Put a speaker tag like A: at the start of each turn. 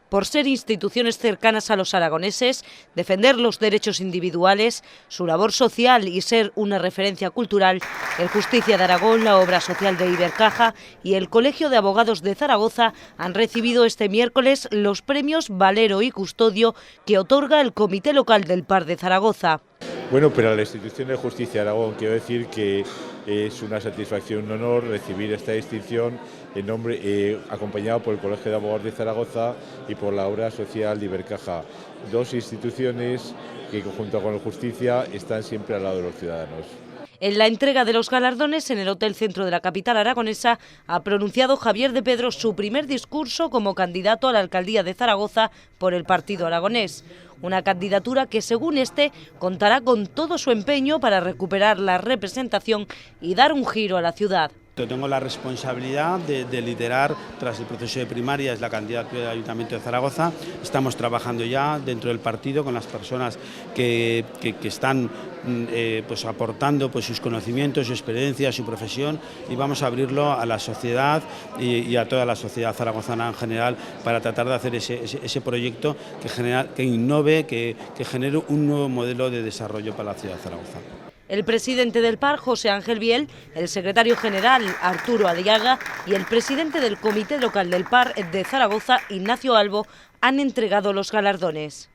A: por ser instituciones cercanas a los aragoneses, defender los derechos individuales, su labor social y ser una referencia cultural, el Justicia de Aragón, la Obra Social de Ibercaja y el Colegio de Abogados de Zaragoza han recibido este miércoles los premios Valero y Custodio que otorga el Comité Local del Par de Zaragoza.
B: Bueno, pero a la institución de Justicia de Aragón quiero decir que es una satisfacción, un honor recibir esta distinción en nombre, acompañado por el Colegio de Abogados de Zaragoza y por la Obra Social de Ibercaja, dos instituciones que junto con la Justicia están siempre al lado de los ciudadanos.
A: En la entrega de los galardones en el Hotel Centro de la capital aragonesa ha pronunciado Javier de Pedro su primer discurso como candidato a la alcaldía de Zaragoza por el Partido Aragonés. Una candidatura que, según este, contará con todo su empeño para recuperar la representación y dar un giro a la ciudad.
C: Tengo la responsabilidad de liderar, tras el proceso de primarias, la candidatura del Ayuntamiento de Zaragoza. Estamos trabajando ya dentro del partido con las personas que están pues aportando pues sus conocimientos, su experiencia, su profesión, y vamos a abrirlo a la sociedad y a toda la sociedad zaragozana en general para tratar de hacer ese proyecto que innove, que genere un nuevo modelo de desarrollo para la ciudad de Zaragoza.
A: El presidente del PAR, José Ángel Biel, el secretario general, Arturo Aliaga, y el presidente del Comité Local del PAR de Zaragoza, Ignacio Albo, han entregado los galardones.